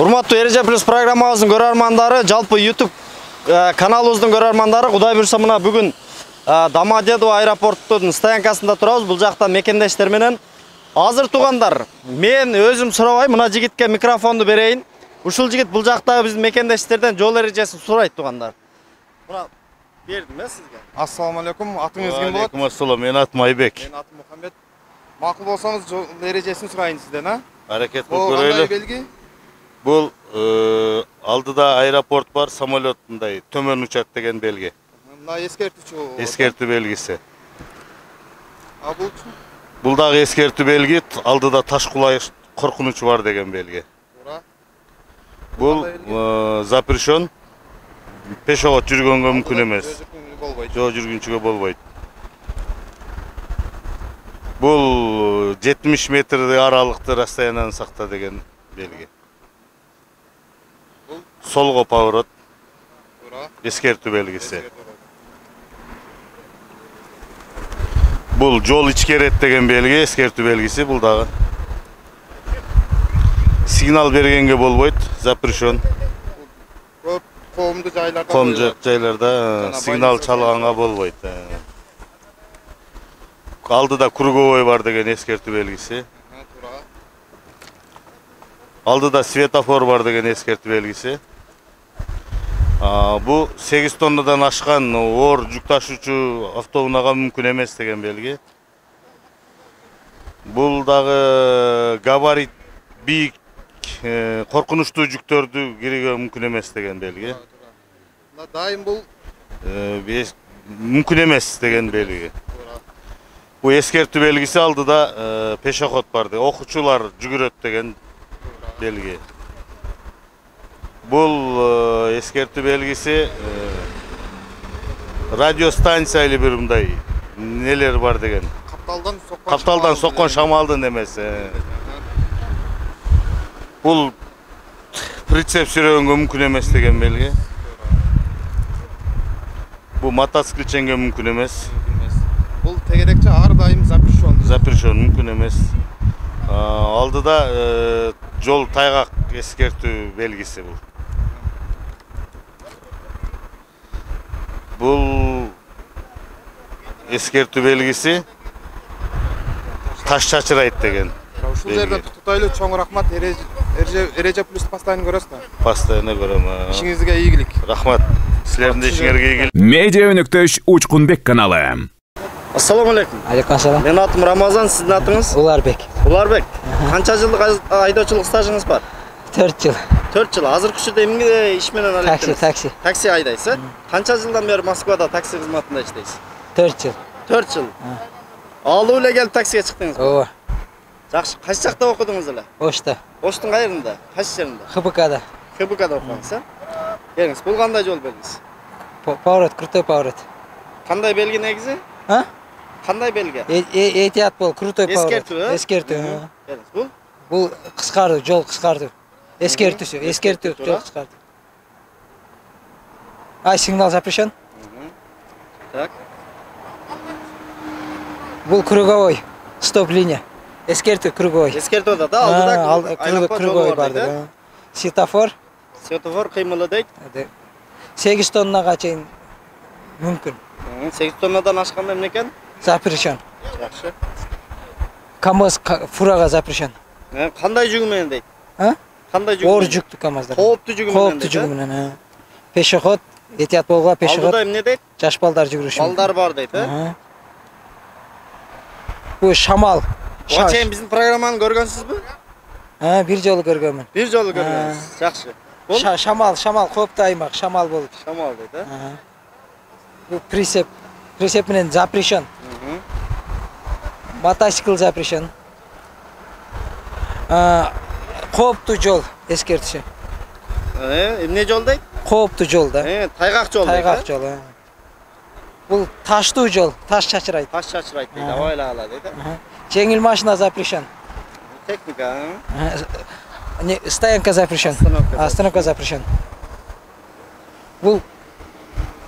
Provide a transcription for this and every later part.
Урматтуу Эреже Плюс программабыздын көрөрмандары, жалпы YouTube каналыбыздын көрөрмандары, Кудай буйрса мына бүгүн Домодедово аэропорттун стоянкасында турабыз. Бул жакта мекендештер менен азыр туугандар. Мен өзүм сурабай, мына жигитке микрофонду берейин. Ушул жигит бул жактагы биздин мекендештерден жол эрежесин сурайт туугандар. Мына бердим сизге. Ассаламу алейкум. Атыңыз ким болот? Алейкум ассалам. Мен атым Айбек. Мен атым Мухаммед. Макул болсоңуз жол эрежесин сурайын сизден, а? Аракет кылып көрөлү. Белги? Бул алдыда аэропорт бар, самолеттундай төмөн учат деген белги. Мына эскертүүчү. Эскертүү белгиси. А булчу? Бул дагы эскертүү белги, алдыда таш кулай коркунучу бар деген белги. Туура. Бул запрещен. Пешоход жүргөнгө мүмкүн эмес. Жол жүргүнчүгө болбойт. Бул 70 метрди аралыкты расстоянияны сакта деген белги. Солго поворот. Эскертүү белгиси. Бул жол ичкерет деген белги, эскертүү белгиси. Бул дагы сигнал бергенге болбойт, запрещен. Коомдуу жайларда. Коомдуу жайларда сигнал чалганга болбойт. Алдыда круговой бар деген эскертүү белгиси. Алдыда светофор бар деген эскертүү белгиси. Бу 8 тоннадан ашкан оор жүк ташуучу автоунага мүмкүн эмес деген белги. Бул дагы габарит бийик коркунучтуу жүктөрдү кирүүгө мүмкүн эмес деген белги. Дайым бул мүмкүн эмес деген белги. Бу эскертүү белгиси, алдыда пешоход бар, окуучулар жүгүрөт деген белги. Бул эскертүү белгиси радиостанция или бир мындай нелер бар деген. Капталдан соккон шамалдын эмеси. Бул прицеп сүрөнгө мүмкүн эмес деген белги. Бул мотоциклченге мүмкүн эмес. Бул тегерекче ар дайым запрещен. Запрещен мүмкүн эмес. Алдыда жол тайгак эскертүү белгиси бул. Бул эскертүү белгиси таш чачырайт деген. Ушул жерден тутайлы, чоң рахмат. Эреже Плюс постоянно көрөсүз да? Постоянно көрөм. Ишиңизге ийгилик. Рахмат. Силердин де ишиңерге ийгилик. Медиа өнөктөш Учкунбек каналы. Ассаламу алейкум. Алейкум ассалам. Мен атым Рамазан, сиздин атыңыз? Уларбек. Уларбек. Канча жылдык айдоочулук стажыңыз бар? 4 жыл. 4 жыл. Азыркы учурда эмне иш менен алектеңиз? Такси. Такси айдайсыз? Канча жылдан бери Москвада такси кызматында иштейсиз? 4 жыл. 4 жыл. Алуу эле келип таксиге чыктыңыз? Ооба. Жакшы. Кайсы жакта окудуңуз эле? Ошто. Оштун кайеринде? Кайсы жеринде? ХБКда. ХБКда окугансыз, а? Келиңиз, бул кандай жол белгиси? Поворот, крутой поворот. Кандай белги негизи? А? Кандай белги? Этият бол, крутой поворот. Эскертүү, Эскертүү. Келиңиз, бул? Бул кыскартуу, жол кыскартуу. Эскертүүсү, эскертүү, жол кыскартуу. Сигнал запрещен. Так. Бул круговой, стоп линия. Эскертүү круговой. Эскертүү да, алдыда круговой бар да. Светофор. Светофор кыймылы дейт. 8 тоннага чейин мүмкүн. 8 тоннадан ашканда эмне экен? Запрещен. Жакшы. КамАЗ фурага запрещен. Кандай жүгү менен дейт? Кандай жүгү? Оор жүктүү КамАЗдар. Кооптуу жүгү менен. Кооптуу жүгү менен. Пешоход, этият болгула, пешоход. Алдыда эмне дейт? Жаш балдар жүгүрүшү. Балдар бар дейт, э? Бул шамал. Ага чейин биздин программаны көргөнсүзбү? Бир жолу көргөнмүн. Бир жолу көргөнсүз. Жакшы. Шамал, кооптуу аймак, шамал болуп. Шамал дейт, э? Бул прицеп менен запрещен. Мотоцикл запрещен. Кооптуу жол эскертиши. Эмне жол дейт? Кооптуу жол да. Тайгак жол дейт. Тайгак жол. Бул таштуу жол, таш чачырайт. Таш чачырайт дейт, абайла ала дейт. Жеңил машина запрещен. Техника, Стоянка запрещен. Остановка запрещен. Бул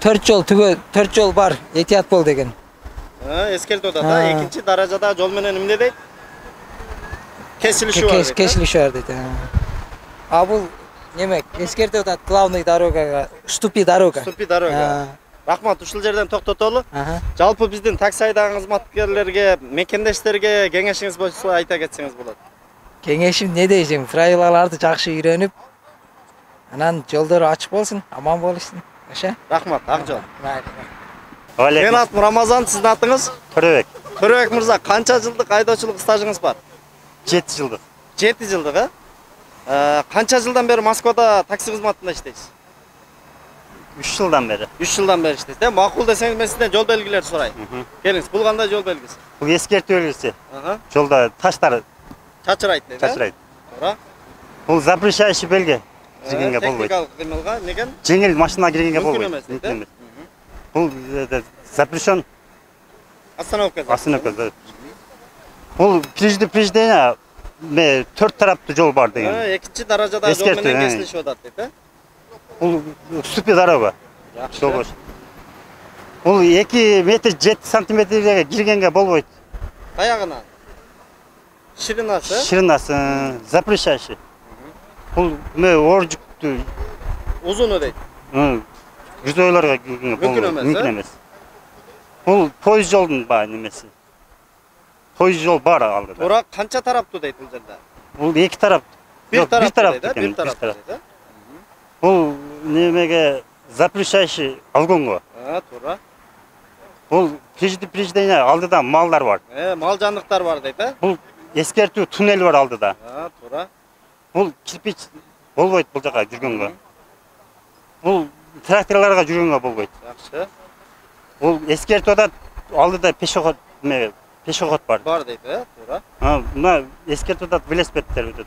4 жол түгө, 4 жол бар, этият бол деген. Эскертүү да, экинчи даражада жол менен эмне дейт? Кесилиши бар. Кесилиши бар дейт. Бул Немек, эскертип атат главный дорогага, ступи дорога. Ступи дорога. Рахмат, ушул жерден токтотолу. Жалпы биздин такси айдаган кызматкерлерге, мекендештерге кеңешиңиз болсо айта кетсеңиз болот. Кеңешим не дейсиң, правилаларды жакшы үйрөнүп, анан жолдору ачык болсун, аман болушун. Ошо. Рахмат, ак жол. Алейкум. Менин атым Рамазан, сиздин атыңыз? Төрөбек. Төрөбек мырза, канча жылдык айдоочулук стажыңыз бар? 7 жылдык. 7 жылдык, Канча жылдан бери Москвада такси кызматында иштейсиз? 3 жылдан бери. 3 жылдан бери иштейсиз. Макул десеңиз мен сизден жол белгилерди сурайын. Келиңиз, бул кандай жол белгиси? Бул эскертүү белгиси. Жолда таштар чачырайт дейт. Чачырайт. Туура. Бул запрещающий белги. Киргенге болбойт. Техникалык кыймылга неген? Жеңил машина киргенге болбойт. Мүмкүн эмес. Бул запрещен Остановка. остановка. Бул преждение 4 тараптуу жол бар деген. Экинчи даражада жол менен кесилишип атат дейт, Бул ступи дорога. Жол. Бул 2 метр 7 сантиметрге киргенге болбойт. Таягынан. Ширинасы? Ширинасы запрещающий. Бул оор жүктүү Узуну дейт. Жүзөөлөргө киргенге болбойт. Мүмкүн эмес. Бул поезд жолдун немеси. Поезд жол бар алдыда. Туура, канча тараптуу дейт бул жерде? Бул 2 тарап. Бир тарап дейт. бир тарап дейт. Бул немеге запрещающий алгонго. Туура. Бул преждение алдыда малдар бар. Мал жандыктар бар дейт, Бул эскертүү туннел бар алдыда. Туура. Бул кирпич болбойт бул жака жүргөнгө. Бул тракторлорго жүргөнгө болбойт. Жакшы. Бул эскертүү атат алдыда пешоход бар. Бар дейт, туура. Мына эскертүү атат велосипедтер өтөт.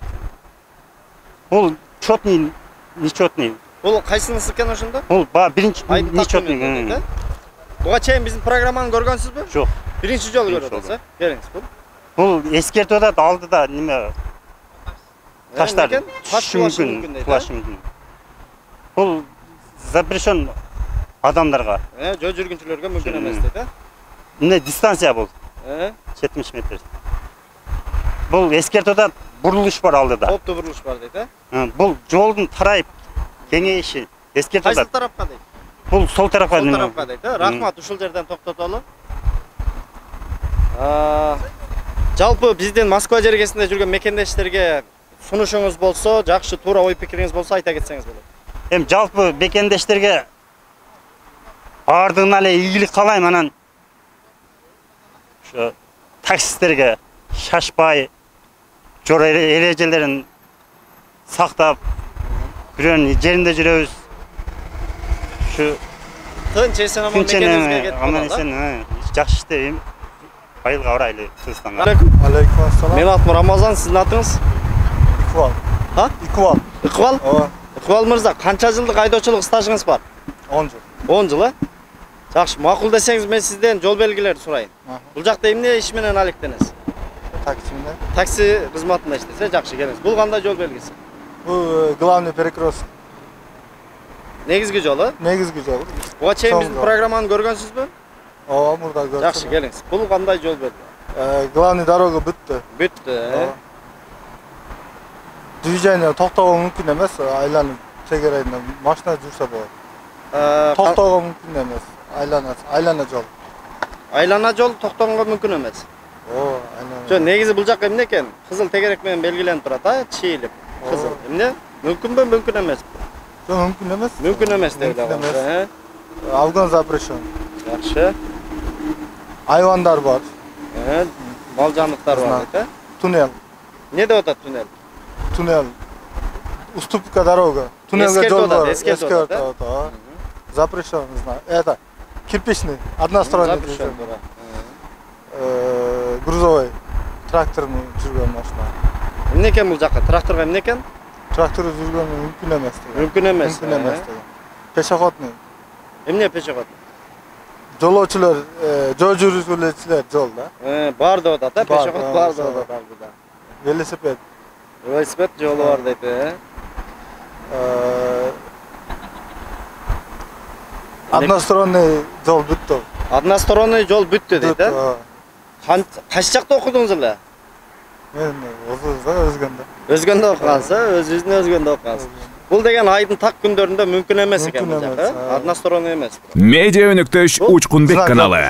Бул четный, нечетный. Бул кайсынысы экен ошондо? Бул биринчи нечетный. Буга чейин биздин программаны көргөнсүзбү? Жок. Биринчи жолу көрүп атасыз, Келиңиз бул. Бул эскертүү атат алдыда неме таштар таш мүмкүн дейт. Флаш мүмкүн. Бул запрещен адамдарга. Жол жүргүнчүлөргө мүмкүн эмес дейт, Мына дистанция бул. 70 метр. Бул эскертүү атат бурулуш бар алдыда. Топтуу бурулуш бар дейт, Бул жолдун тарайып кеңейиши эскертүү Кайсы атат. тарапка дейт? Бул сол тарапка. Сол тарапка дейт, Рахмат, ушул жерден токтотолу. Жалпы биздин Москва жергесинде жүргөн мекендештерге сунушуңуз болсо, жакшы туура ой пикириңиз болсо айта кетсеңиз болот. Эми жалпы мекендештерге баардыгына эле ийгилик каалайм, анан ошо таксисттерге шашпай, жол эрежелерин сактап, бирөөнүн жеринде жүрөбүз. Ушу Тынч эсен аман мекенибизге кетип аман калалы. эсен жакшы иштеп, айылга барайлы Кыргызстанга. Алейкум ассалам. Менин атым Рамазан, сиздин атыңыз? Иквал. Иквал. Ыкбал? Ыкбал мырза, канча жылдык айдоочулук стажыңыз бар? 10 жыл. 10 жыл, Жакшы, макул десеңиз мен сизден жол белгилерди сурайын. Бул жакта эмне иш менен алектенесиз? Таксимде. Такси кызматында иштесиз, жакшы келиңиз. Бул кандай жол белгиси? Бул главный перекресток. Негизги жолу? Негизги жол. Буга чейин биздин программаны көргөнсүзбү? Ооба, мурда көрдүм. Жакшы, келиңиз. Бул кандай жол белги? Главный дорога бүттү. Бүттү. Движение токтогон мүмкүн эмес, айланып тегерейинде машина жүрсө болот. Токтогон мүмкүн эмес. Айлана жол. Айлана жол токтогонго мүмкүн эмес. Айлана. Жо, негизи бул жакка эмне экен? Кызыл тегерек менен белгиленип турат, чийилип. Кызыл. Эмне? Мүмкүнбү, мүмкүн эмеспи? Жо, мүмкүн эмес. Мүмкүн эмес деп ойлогом. Алган запрещен. Жакшы. Айвандар бар. Мал жандыктар бар дейт, Туннел. Не деп атат туннел? Туннел. Уступка дорога. Туннелге жол бар. Эскертүү. Запрещен, не знаю. Это кирпичный, односторонний. Грузовой. Тракторный жүргөн машина. Эмне экен бул жакка? Тракторго эмне экен? Трактор жүргөн мүмкүн эмес. Мүмкүн эмес. Мүмкүн эмес. Пешеходный. Эмне пешеход? Жолоочулар, жол жүргүзүүчүлөр жолда. Бар деп атат, пешеход бар деп атат алдыда. Велосипед. Велосипед жолу бар дейт, Односторонний жол бүттү. Односторонний жол бүттү дейт, Кайсы жакта окудуңуз эле? Мен өзгөндө. Өзгөндө окугансыз, өзүңүздүн өзгөндө окугансыз. Бул деген айдын так күндөрүндө мүмкүн эмес экен Мүмкүн бул эмес, жака. Односторонний эмес. Медиа өнөктөш Учкунбек каналы.